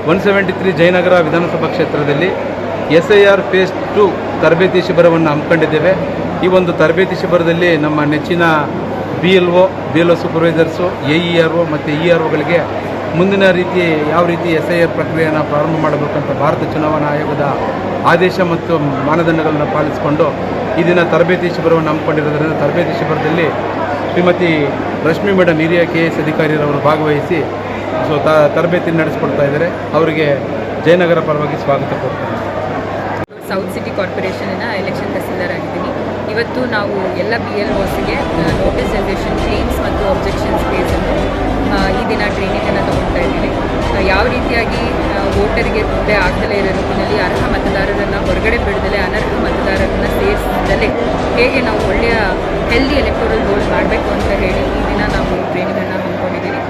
173 ಜಯನಗರ ವಿಧಾನಸಭಾ ಕ್ಷೇತ್ರದಲ್ಲಿ SIR face 2 ತರಬೇತಿ ಶಿಬಿರವನ್ನು ಹಮ್ಮಿಕೊಂಡಿದ್ದೇವೆ. ಈ ಒಂದು ತರಬೇತಿ ಶಿಬಿರದಲ್ಲಿ ನಮ್ಮ ನೆಚ್ಚಿನ BLO ಸೂಪರ್ವೈಸರ್ಸು, AERO ಮತ್ತು EROಗಳಿಗೆ ಮುಂದಿನ ಯಾವ ರೀತಿ SIR ಪ್ರಕ್ರಿಯೆಯನ್ನು ಪ್ರಾರಂಭ ಮಾಡಬೇಕಂತ ಭಾರತ ಚುನಾವಣಾ ಆಯೋಗದ ಆದೇಶ ಮತ್ತು ಮಾನದಂಡಗಳನ್ನು ಪಾಲಿಸಿಕೊಂಡು ಈ ದಿನ ತರಬೇತಿ ಶಿಬಿರವನ್ನು ಹಮ್ಮಿಕೊಂಡಿರೋದ್ರಿಂದ ತರಬೇತಿ ಶಿಬಿರದಲ್ಲಿ ಶ್ರೀಮತಿ ರಶ್ಮಿ ಮೇಡಮ್ ಹಿರಿಯ KS ಅಧಿಕಾರಿಯವರು ಭಾಗವಹಿಸಿ ತರಬೇತಿ ನಡೆಸಿಕೊಡ್ತಾ ಇದ್ದಾರೆ. ಅವರಿಗೆ ಜಯನಗರ ಪರವಾಗಿ ಸ್ವಾಗತ ಕೊಡ್ತಾರೆ. ಸೌತ್ ಸಿಟಿ ಕಾರ್ಪೊರೇಷನಿನ ಎಲೆಕ್ಷನ್ ತಹಸೀಲ್ದಾರ್ ಆಗಿದ್ದೀನಿ. ಇವತ್ತು ನಾವು ಎಲ್ಲ BLOಸ್ಗೆ ನೋಟಿಸ್ ಜನರೇಷನ್ ಕ್ಲೇಮ್ಸ್ ಮತ್ತು ಅಬ್ಜೆಕ್ಷನ್ಸ್ ಕೇಸನ್ನು ಈ ದಿನ ಟ್ರೈನಿಂಗನ್ನು ತಗೊಳ್ತಾ ಇದ್ದೀವಿ. ಯಾವ ರೀತಿಯಾಗಿ ವೋಟರಿಗೆ ತೊಂದರೆ ಆಗ್ದಲೇ ಇರೋ ರೀತಿಯಲ್ಲಿ ಅರ್ಹ ಮತದಾರರನ್ನು ಹೊರಗಡೆ ಬಿಡದಲೇ ಅನರ್ಹ ಮತದಾರರನ್ನು ಸೇರಿಸದಲೇ ಹೇಗೆ ನಾವು ಒಳ್ಳೆಯ ಹೆಲ್ದಿ ಎಲೆಕ್ಟೋರಲ್ ರೋಲ್ ಮಾಡಬೇಕು ಅಂತ ಹೇಳಿ ಈ ದಿನ ನಾವು ಟ್ರೈನಿಂಗನ್ನು ಹಮ್ಮಿಕೊಂಡಿದ್ದೀವಿ.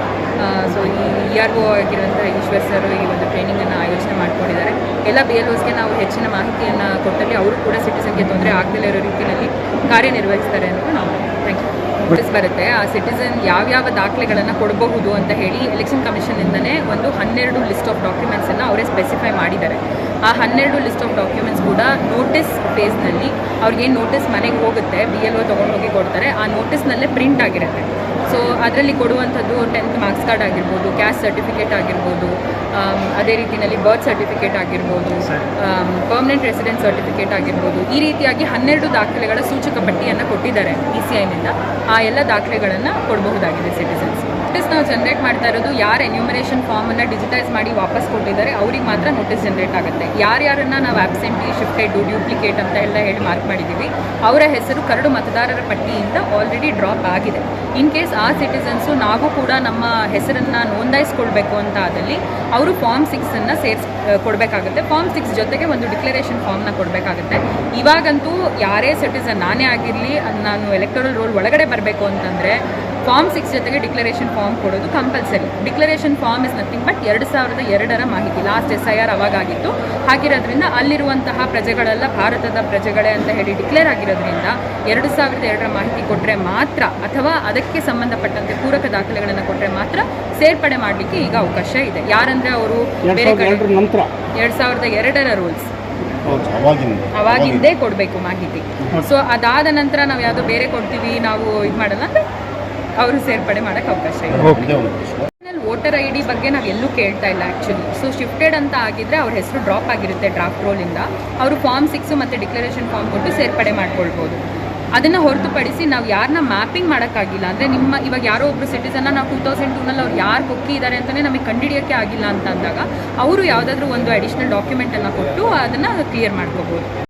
ಸೊ ಈ ERO ಆಗಿರುವಂಥ ಈಶ್ವರ್ ಸರ್ ಈ ಒಂದು ಟ್ರೈನಿಂಗನ್ನು ಆಯೋಜನೆ ಮಾಡ್ಕೊಂಡಿದ್ದಾರೆ. ಎಲ್ಲ BLOಸ್ಗೆ ನಾವು ಹೆಚ್ಚಿನ ಮಾಹಿತಿಯನ್ನು ಕೊಟ್ಟಲ್ಲಿ ಅವರು ಕೂಡ ಸಿಟಿಸನ್ಗೆ ತೊಂದರೆ ಆಗದಲ್ಲೇ ಇರೋ ರೀತಿಯಲ್ಲಿ ಕಾರ್ಯನಿರ್ವಹಿಸ್ತಾರೆ ಅಂತ ನಾವು ನೋಟಿಸ್ ಬರುತ್ತೆ. ಆ ಸಿಟಿಸನ್ ಯಾವ್ಯಾವ ದಾಖಲೆಗಳನ್ನು ಕೊಡಬಹುದು ಅಂತ ಹೇಳಿ ಎಲೆಕ್ಷನ್ ಕಮಿಷನಿಂದನೇ ಒಂದು 12 ಲಿಸ್ಟ್ ಆಫ್ ಡಾಕ್ಯುಮೆಂಟ್ಸನ್ನು ಅವರೇ ಸ್ಪೆಸಿಫೈ ಮಾಡಿದ್ದಾರೆ. ಆ 12 ಲಿಸ್ಟ್ ಆಫ್ ಡಾಕ್ಯುಮೆಂಟ್ಸ್ ಕೂಡ ನೋಟಿಸ್ ಬೇಸ್ನಲ್ಲಿ ಅವ್ರಿಗೇನು ನೋಟಿಸ್ ಮನೆಗೆ ಹೋಗುತ್ತೆ BLO ತೊಗೊಂಡೋಗಿ ಕೊಡ್ತಾರೆ. ಆ ನೋಟಿಸ್ನಲ್ಲೇ ಪ್ರಿಂಟ್ ಆಗಿರುತ್ತೆ. ಸೊ ಅದರಲ್ಲಿ ಕೊಡುವಂಥದ್ದು 10th ಮಾರ್ಕ್ಸ್ ಕಾರ್ಡ್ ಆಗಿರ್ಬೋದು, ಕ್ಯಾಸ್ಟ್ ಸರ್ಟಿಫಿಕೇಟ್ ಆಗಿರ್ಬೋದು, ಅದೇ ರೀತಿಯಲ್ಲಿ ಬರ್ತ್ ಸರ್ಟಿಫಿಕೇಟ್ ಆಗಿರ್ಬೋದು, ಪರ್ಮನೆಂಟ್ ರೆಸಿಡೆನ್ಸ್ ಸರ್ಟಿಫಿಕೇಟ್ ಆಗಿರ್ಬೋದು, ಈ ರೀತಿಯಾಗಿ 12 ದಾಖಲೆಗಳ ಸೂಚಕ ಪಟ್ಟಿಯನ್ನು ಕೊಟ್ಟಿದ್ದಾರೆ ECIನಿಂದ. ಆ ಎಲ್ಲ ದಾಖಲೆಗಳನ್ನು ಕೊಡಬಹುದಾಗಿದೆ ಸಿಟಿಸನ್ಸ್. ನೋಟಿಸ್ ನಾವು ಜನರೇಟ್ ಮಾಡ್ತಾ ಇರೋದು ಯಾರು ಎನ್ಯೂಮರೇಷನ್ ಫಾರ್ಮನ್ನು ಡಿಜಿಟೈಸ್ ಮಾಡಿ ವಾಪಸ್ ಕೊಟ್ಟಿದ್ದಾರೆ ಅವ್ರಿಗೆ ಮಾತ್ರ ನೋಟಿಸ್ ಜನರೇಟ್ ಆಗುತ್ತೆ. ಯಾರ್ಯಾರನ್ನು ನಾವು ಆಬ್ಸೆಂಟಿ, ಶಿಫ್ಟೆಡ್, ಡ್ಯೂಪ್ಲಿಕೇಟ್ ಅಂತ ಎಲ್ಲ ಮಾರ್ಕ್ ಮಾಡಿದ್ದೀವಿ ಅವರ ಹೆಸರು ಕರಡು ಮತದಾರರ ಪಟ್ಟಿಯಿಂದ ಆಲ್ರೆಡಿ ಡ್ರಾಪ್ ಆಗಿದೆ. ಇನ್ ಕೇಸ್ ಆ ಸಿಟಿಸನ್ಸು ನಾವು ಕೂಡ ನಮ್ಮ ಹೆಸರನ್ನು ನೋಂದಾಯಿಸ್ಕೊಳ್ಬೇಕು ಅಂತ ಆದಲ್ಲಿ ಅವರು ಫಾರ್ಮ್ 6ಅನ್ನು ಕೊಡಬೇಕಾಗುತ್ತೆ. ಫಾರ್ಮ್ 6 ಜೊತೆಗೆ ಒಂದು ಡಿಕ್ಲರೇಷನ್ ಫಾರ್ಮ್ನ ಕೊಡಬೇಕಾಗುತ್ತೆ. ಇವಾಗಂತೂ ಯಾರೇ ಸಿಟಿಸನ್, ನಾನೇ ಆಗಿರಲಿ, ನಾನು ಎಲೆಕ್ಟೋರಲ್ ರೋಲ್ ಒಳಗಡೆ ಬರಬೇಕು ಅಂತಂದರೆ ಫಾರ್ಮ್ 6 ಜೊತೆಗೆ ಡಿಕ್ಲರೇಷನ್ ಫಾರ್ಮ್ ಕೊಡೋದು compulsory. Declaration form is nothing but 2002ರ ಮಾಹಿತಿ, ಲಾಸ್ಟ್ SIR ಅವಾಗಾಗಿತ್ತು. ಹಾಗಿರೋದ್ರಿಂದ ಅಲ್ಲಿರುವಂತಹ ಪ್ರಜೆಗಳೆಲ್ಲ ಭಾರತದ ಪ್ರಜೆಗಳೇ ಅಂತ ಹೇಳಿ ಡಿಕ್ಲೇರ್ ಆಗಿರೋದ್ರಿಂದ 2002ರ ಮಾಹಿತಿ ಕೊಟ್ಟರೆ ಮಾತ್ರ, ಅಥವಾ ಅದಕ್ಕೆ ಸಂಬಂಧಪಟ್ಟಂತೆ ಪೂರಕ ದಾಖಲೆಗಳನ್ನು ಕೊಟ್ಟರೆ ಮಾತ್ರ ಸೇರ್ಪಡೆ ಮಾಡಲಿಕ್ಕೆ ಈಗ ಅವಕಾಶ ಇದೆ. ಯಾರಂದರೆ ಅವರು ಬೇರೆ ಕಡೆ 2002ರ ರೂಲ್ಸ್ ಅವಾಗಿಂದೇ ಕೊಡಬೇಕು ಮಾಹಿತಿ. ಸೊ ಅದಾದ ನಂತರ ನಾವು ಯಾವುದೋ ಬೇರೆ ಕೊಡ್ತೀವಿ, ನಾವು ಇದು ಮಾಡಲ್ಲ ಅಂದರೆ ಅವರು ಸೇರ್ಪಡೆ ಮಾಡೋಕ್ಕೆ ಅವಕಾಶ ಇದೆ. ವೋಟರ್ ID ಬಗ್ಗೆ ನಾವು ಎಲ್ಲೂ ಕೇಳ್ತಾ ಇಲ್ಲ ಆ್ಯಕ್ಚುಲಿ. ಸೊ ಶಿಫ್ಟೆಡ್ ಅಂತ ಆಗಿದ್ರೆ ಅವ್ರ ಹೆಸರು ಡ್ರಾಪ್ ಆಗಿರುತ್ತೆ ಡ್ರಾಫ್ಟ್ ರೋಲಿಂದ. ಅವರು ಫಾರ್ಮ್ 6 ಮತ್ತು ಡಿಕ್ಲರೇಷನ್ ಫಾರ್ಮ್ ಕೊಟ್ಟು ಸೇರ್ಪಡೆ ಮಾಡ್ಕೊಳ್ಬೋದು. ಅದನ್ನು ಹೊರತುಪಡಿಸಿ ನಾವು ಯಾರನ್ನ ಮ್ಯಾಪಿಂಗ್ ಮಾಡೋಕ್ಕಾಗಿಲ್ಲ ಅಂದರೆ ಇವಾಗ ಯಾರೋ ಒಬ್ಬರು ಸಿಟಿಸನ್ನ ನಾವು 2002ನಲ್ಲಿ ಅವ್ರು ಯಾರು ಕೊಕ್ಕಿ ಇದ್ದಾರೆ ಅಂತಲೇ ನಮಗೆ ಕಂಡುಹಿಡಿಯೋಕ್ಕೆ ಆಗಿಲ್ಲ ಅಂತ ಅಂದಾಗ ಅವರು ಯಾವುದಾದ್ರೂ ಒಂದು ಅಡಿಷ್ನಲ್ ಡಾಕ್ಯುಮೆಂಟನ್ನು ಕೊಟ್ಟು ಅದನ್ನು ಕ್ಲಿಯರ್ ಮಾಡ್ಕೋಬೋದು.